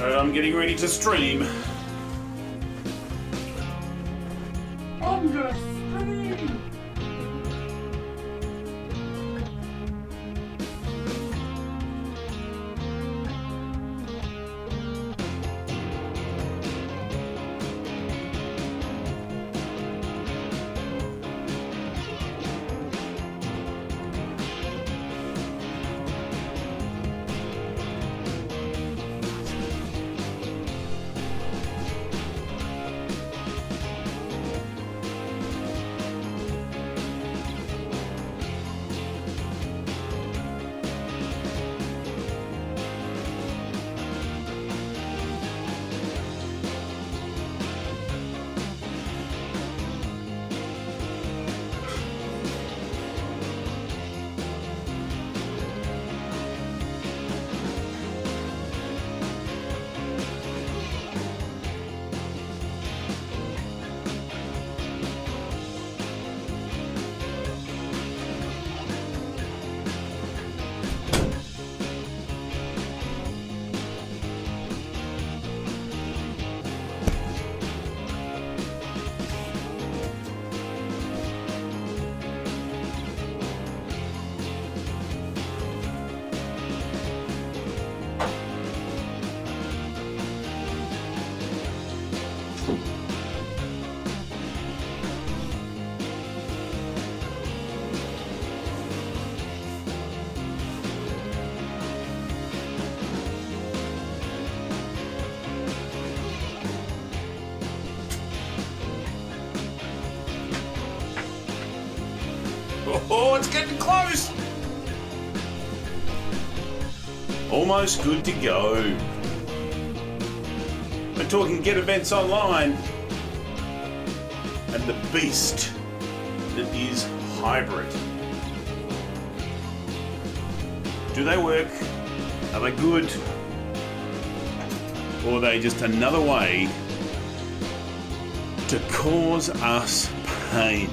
I'm getting ready to stream. On the stream! Oh, it's getting close! Almost good to go. We're talking Get Events Online and the beast that is hybrid. Do they work? Are they good? Or are they just another way to cause us pain?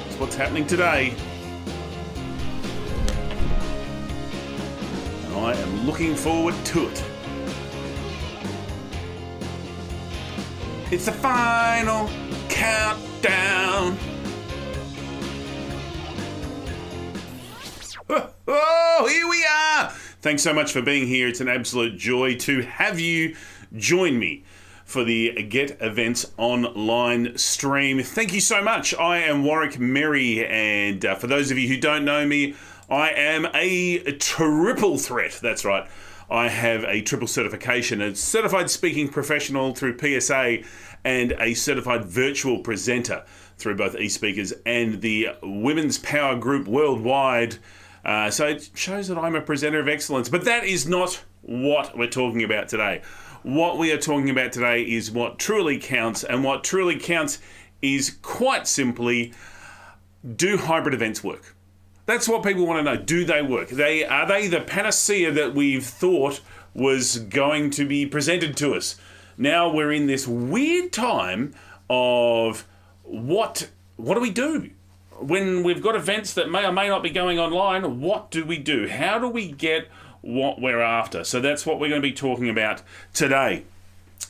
That's what's happening today. And I am looking forward to it. It's the final countdown. Oh, here we are. Thanks so much for being here. It's an absolute joy to have you join me for the Get Events Online stream. Thank you so much. I am Warwick Merry, and for those of you who don't know me, I am a triple threat. That's right. I have a triple certification, a certified speaking professional through PSA and a certified virtual presenter through both eSpeakers and the Women's Power Group worldwide. So it shows that I'm a presenter of excellence. But that is not what we're talking about today. What we are talking about today is what truly counts, and what truly counts is quite simply, do hybrid events work? That's what people want to know. Do they work? Are they the panacea that we've thought was going to be presented to us? Now we're in this weird time of what do we do? When we've got events that may or may not be going online, what do we do? How do we get what we're after? So that's what we're going to be talking about today.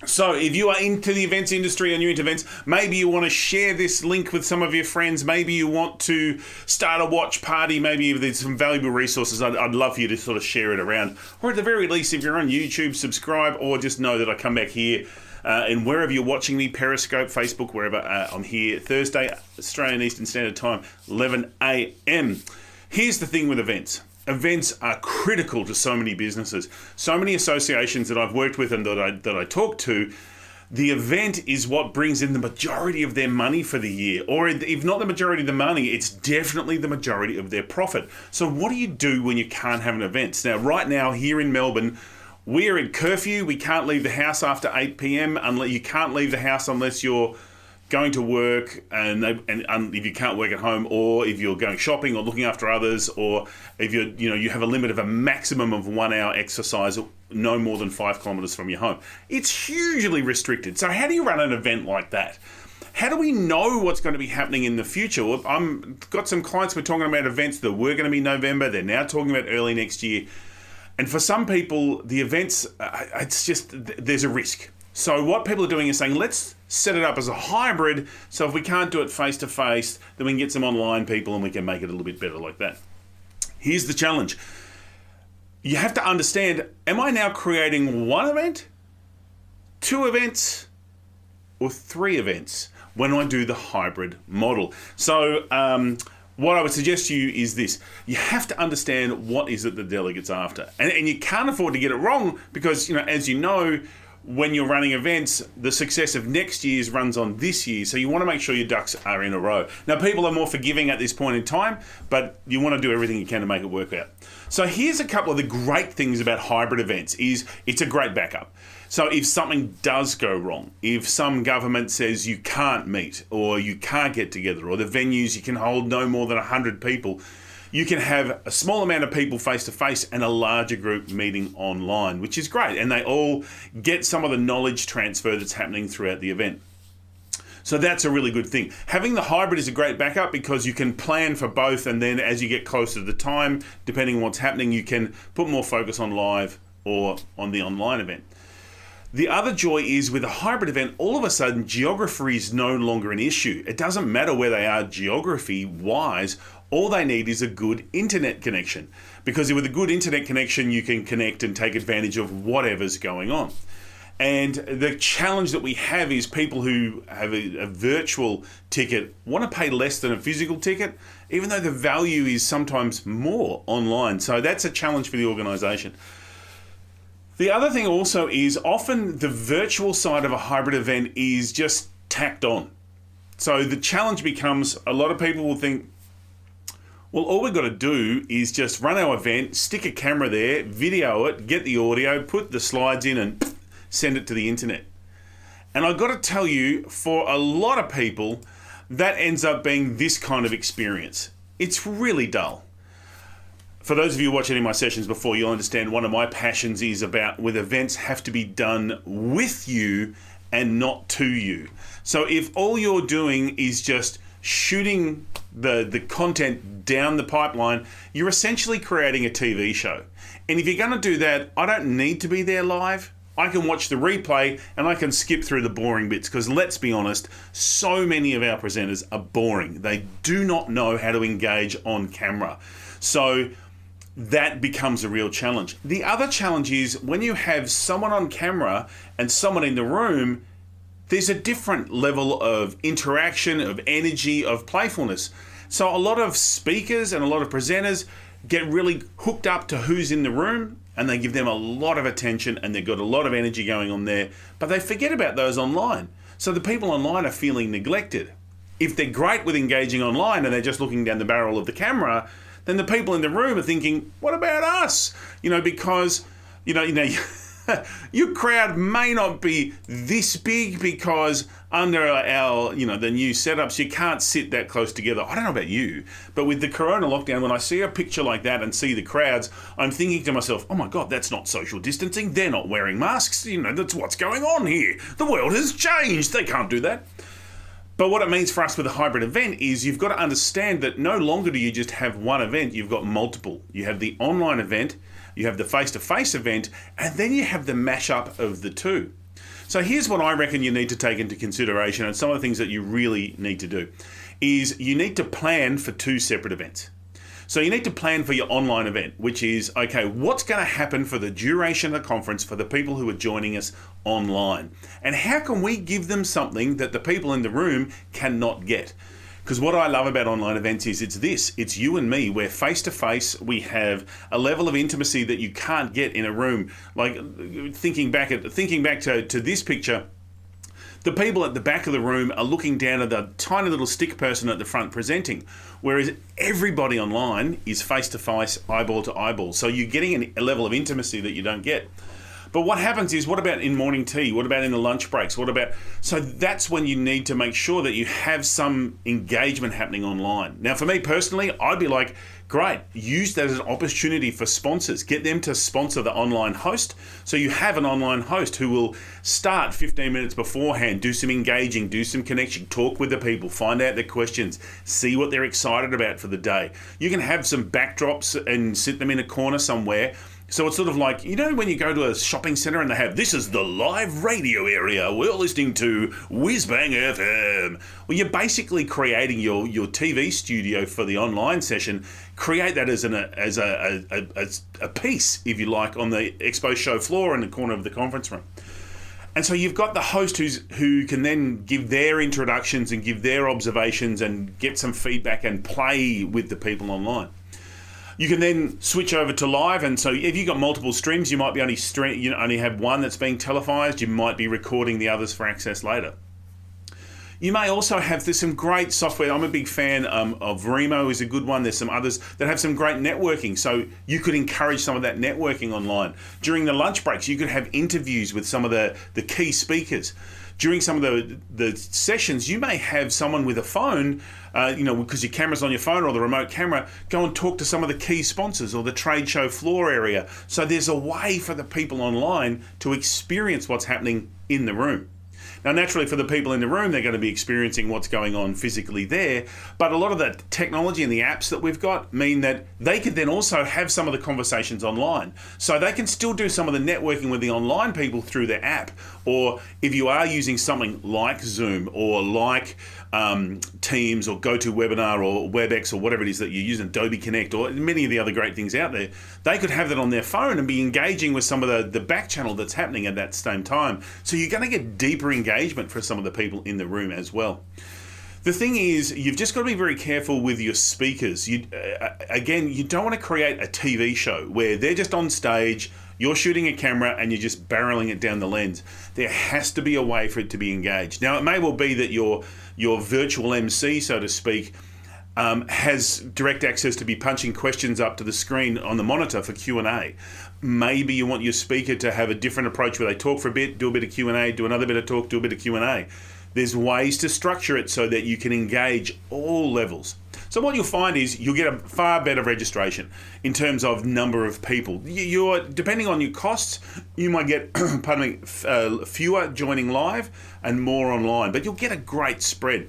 So if you are into the events industry and you're into events, maybe you want to share this link with some of your friends. Maybe you want to start a watch party. Maybe if there's some valuable resources, I'd love for you to sort of share it around. Or at the very least, if you're on YouTube, subscribe, or just know that I come back here and wherever you're watching me, Periscope, Facebook, wherever, I'm here Thursday, Australian Eastern Standard Time, 11 a.m. Here's the thing with events. Events are critical to so many businesses, so many associations that I've worked with and that I talk to. The event is what brings in the majority of their money for the year, or if not the majority of the money, it's definitely the majority of their profit. So what do you do when you can't have an event? Now, right now here in Melbourne, we're in curfew. We can't leave the house after 8 p.m. You can't leave the house unless you're going to work, and if you can't work at home, or if you're going shopping or looking after others, or if you have a limit of a maximum of 1 hour exercise, no more than 5 kilometers from your home. It's hugely restricted. So how do you run an event like that? How do we know what's going to be happening in the future? Well, I've got some clients we're talking about events that were going to be November. They're now talking about early next year. And for some people, the events, it's just, there's a risk. So what people are doing is saying, let's set it up as a hybrid. So if we can't do it face to face, then we can get some online people and we can make it a little bit better like that. Here's the challenge. You have to understand, am I now creating one event, 2 events, or 3 events when I do the hybrid model? So what I would suggest to you is this. You have to understand what is it the delegate's after. And you can't afford to get it wrong because, as you know, when you're running events, the success of next year's runs on this year. So you want to make sure your ducks are in a row. Now, people are more forgiving at this point in time, but you want to do everything you can to make it work out. So here's a couple of the great things about hybrid events is it's a great backup. So if something does go wrong, if some government says you can't meet or you can't get together or the venues you can hold no more than 100 people, you can have a small amount of people face-to-face and a larger group meeting online, which is great. And they all get some of the knowledge transfer that's happening throughout the event. So that's a really good thing. Having the hybrid is a great backup because you can plan for both, and then as you get closer to the time, depending on what's happening, you can put more focus on live or on the online event. The other joy is with a hybrid event, all of a sudden geography is no longer an issue. It doesn't matter where they are geography-wise. All they need is a good internet connection, because with a good internet connection, you can connect and take advantage of whatever's going on. And the challenge that we have is people who have a virtual ticket want to pay less than a physical ticket, even though the value is sometimes more online. So that's a challenge for the organisation. The other thing also is often the virtual side of a hybrid event is just tacked on. So the challenge becomes a lot of people will think, well, all we've got to do is just run our event, stick a camera there, video it, get the audio, put the slides in and send it to the internet. And I've got to tell you, for a lot of people, that ends up being this kind of experience. It's really dull. For those of you watching any of my sessions before, you'll understand one of my passions is about with events have to be done with you and not to you. So if all you're doing is just shooting the content down the pipeline, you're essentially creating a TV show. And if you're going to do that, I don't need to be there live. I can watch the replay and I can skip through the boring bits, because let's be honest, so many of our presenters are boring. They do not know how to engage on camera. So that becomes a real challenge. The other challenge is when you have someone on camera and someone in the room, there's a different level of interaction, of energy, of playfulness. So a lot of speakers and a lot of presenters get really hooked up to who's in the room, and they give them a lot of attention and they've got a lot of energy going on there, but they forget about those online. So the people online are feeling neglected. If they're great with engaging online and they're just looking down the barrel of the camera, then the people in the room are thinking, what about us? Because, your crowd may not be this big because under our, the new setups, you can't sit that close together. I don't know about you, but with the corona lockdown, when I see a picture like that and see the crowds, I'm thinking to myself, oh my God, that's not social distancing. They're not wearing masks. That's what's going on here. The world has changed. They can't do that. But what it means for us with a hybrid event is you've got to understand that no longer do you just have one event, you've got multiple. You have the online event, you have the face-to-face event, and then you have the mashup of the two. So here's what I reckon you need to take into consideration, and some of the things that you really need to do, is you need to plan for 2 separate events. So you need to plan for your online event, which is, okay, what's going to happen for the duration of the conference for the people who are joining us online? And how can we give them something that the people in the room cannot get? Because what I love about online events is it's you and me. We're face to face. We have a level of intimacy that you can't get in a room. Like thinking back to this picture, the people at the back of the room are looking down at the tiny little stick person at the front presenting, whereas everybody online is face to face, eyeball to eyeball. So you're getting a level of intimacy that you don't get. But what happens is, what about in morning tea? What about in the lunch breaks? So that's when you need to make sure that you have some engagement happening online. Now, for me personally, I'd be like, great, use that as an opportunity for sponsors. Get them to sponsor the online host. So you have an online host who will start 15 minutes beforehand, do some engaging, do some connection, talk with the people, find out their questions, see what they're excited about for the day. You can have some backdrops and sit them in a corner somewhere So it's sort of like, you know, when you go to a shopping centre and they have, this is the live radio area, we're listening to Whizbang FM. Well, you're basically creating your TV studio for the online session. Create that as a piece, if you like, on the expo show floor in the corner of the conference room. And so you've got the host who can then give their introductions and give their observations and get some feedback and play with the people online. You can then switch over to live, and so if you've got multiple streams, you might be only have one that's being televised. You might be recording the others for access later. You may also have, there's some great software. I'm a big fan of Remo is a good one. There's some others that have some great networking. So you could encourage some of that networking online. During the lunch breaks, you could have interviews with some of the key speakers. During some of the sessions, you may have someone with a phone, because your camera's on your phone or the remote camera, go and talk to some of the key sponsors or the trade show floor area. So there's a way for the people online to experience what's happening in the room. Now, naturally, for the people in the room, they're going to be experiencing what's going on physically there. But a lot of the technology and the apps that we've got mean that they could then also have some of the conversations online. So they can still do some of the networking with the online people through their app. Or if you are using something like Zoom or like Teams or GoToWebinar or WebEx or whatever it is that you use, Adobe Connect or many of the other great things out there, they could have that on their phone and be engaging with some of the back channel that's happening at that same time. So you're going to get deeper engagement for some of the people in the room as well. The thing is, you've just got to be very careful with your speakers. You don't want to create a TV show where they're just on stage, you're shooting a camera and you're just barreling it down the lens. There has to be a way for it to be engaged. Now, it may well be that your virtual MC, so to speak, has direct access to be punching questions up to the screen on the monitor for Q&A. Maybe you want your speaker to have a different approach where they talk for a bit, do a bit of Q&A, do another bit of talk, do a bit of Q&A. There's ways to structure it so that you can engage all levels. So what you'll find is you'll get a far better registration in terms of number of people. You're depending on your costs, you might get fewer joining live and more online, but you'll get a great spread.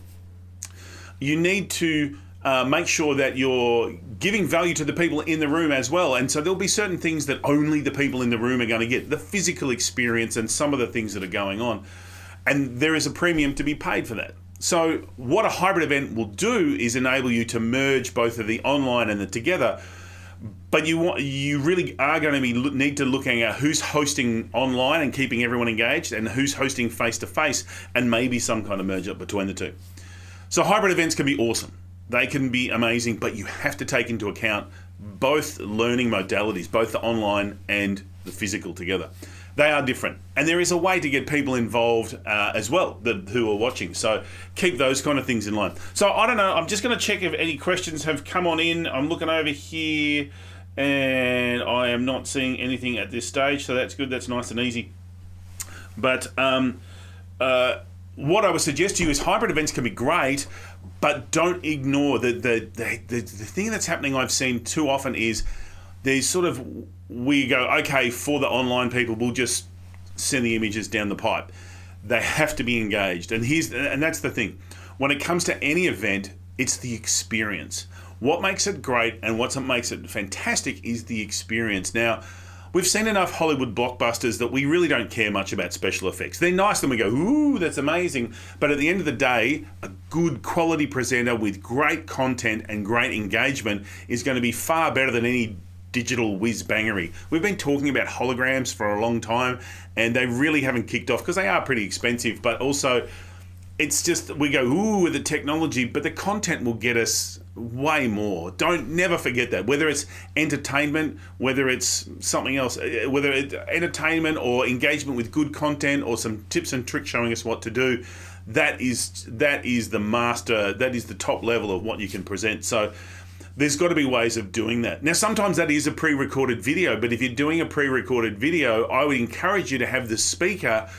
You need to make sure that you're giving value to the people in the room as well. And so there'll be certain things that only the people in the room are going to get, the physical experience and some of the things that are going on. And there is a premium to be paid for that. So what a hybrid event will do is enable you to merge both of the online and the together. But you really are going to need to looking at who's hosting online and keeping everyone engaged and who's hosting face-to-face and maybe some kind of merge up between the two. So hybrid events can be awesome. They can be amazing, but you have to take into account both learning modalities, both the online and the physical together. They are different. And there is a way to get people involved as well who are watching. So keep those kind of things in line. So I don't know, I'm just going to check if any questions have come on in. I'm looking over here and I am not seeing anything at this stage. So that's good. That's nice and easy. But what I would suggest to you is hybrid events can be great, but don't ignore the thing that's happening I've seen too often is there's sort of, we go, okay, for the online people, we'll just send the images down the pipe. They have to be engaged. And that's the thing. When it comes to any event, it's the experience. What makes it great and what makes it fantastic is the experience. Now, we've seen enough Hollywood blockbusters that we really don't care much about special effects. They're nice and we go, ooh, that's amazing. But at the end of the day, a good quality presenter with great content and great engagement is going to be far better than any digital whiz-bangery. We've been talking about holograms for a long time and they really haven't kicked off because they are pretty expensive, but also it's just, we go, ooh, with the technology, but the content will get us way more. Never forget that. Whether it's entertainment, whether it's something else, whether it's entertainment or engagement with good content or some tips and tricks showing us what to do, that is the master, that is the top level of what you can present. So there's got to be ways of doing that. Now, sometimes that is a pre-recorded video, but if you're doing a pre-recorded video, I would encourage you to have the speaker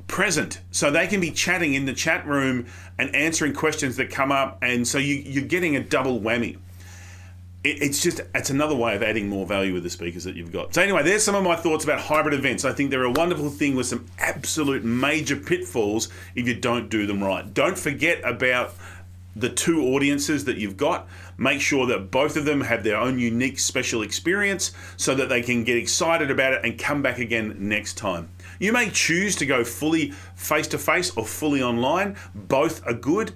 present so they can be chatting in the chat room and answering questions that come up, and so you're getting a double whammy. It's another way of adding more value with the speakers that you've got. So anyway, there's some of my thoughts about hybrid events. I think they're a wonderful thing with some absolute major pitfalls if you don't do them right. Don't forget about the two audiences that you've got. Make sure that both of them have their own unique special experience so that they can get excited about it and come back again next time. You may choose to go fully face-to-face or fully online. Both are good.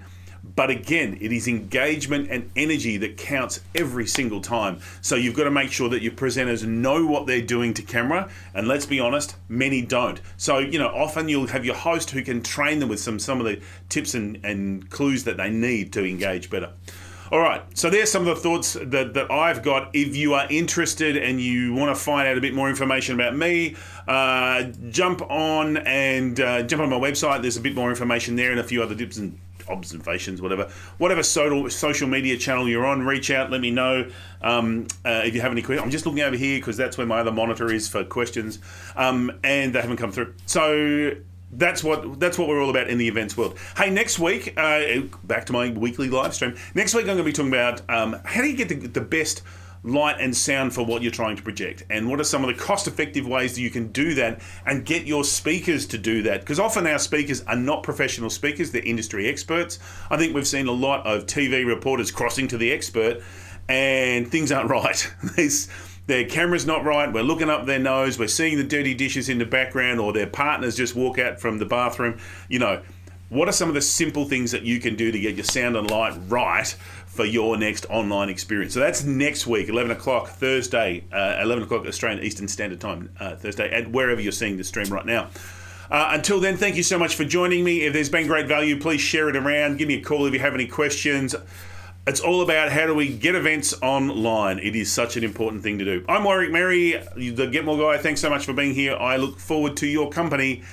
But again, it is engagement and energy that counts every single time. So you've got to make sure that your presenters know what they're doing to camera. And let's be honest, many don't. So, often you'll have your host who can train them with some of the tips and clues that they need to engage better. All right, so there's some of the thoughts that I've got. If you are interested and you want to find out a bit more information about me, jump on my website. There's a bit more information there and a few other tips and observations, whatever social media channel you're on. Reach out, let me know if you have any questions. I'm just looking over here because that's where my other monitor is for questions, and they haven't come through. So that's what we're all about in the events world. Hey, next week, back to my weekly live stream. Next week I'm going to be talking about how do you get the best light and sound for what you're trying to project, and what are some of the cost-effective ways that you can do that and get your speakers to do that, because often our speakers are not professional speakers, they're industry experts. I think we've seen a lot of TV reporters crossing to the expert and things aren't right. Their camera's not right, we're looking up their nose, we're seeing the dirty dishes in the background, or their partners just walk out from the bathroom. What are some of the simple things that you can do to get your sound and light right for your next online experience? So that's next week, 11 o'clock Thursday, 11 o'clock Australian Eastern Standard Time, Thursday, at wherever you're seeing the stream right now. Until then, thank you so much for joining me. If there's been great value, please share it around. Give me a call if you have any questions. It's all about how do we get events online. It is such an important thing to do. I'm Warwick Merry, the Get More Guy. Thanks so much for being here. I look forward to your company.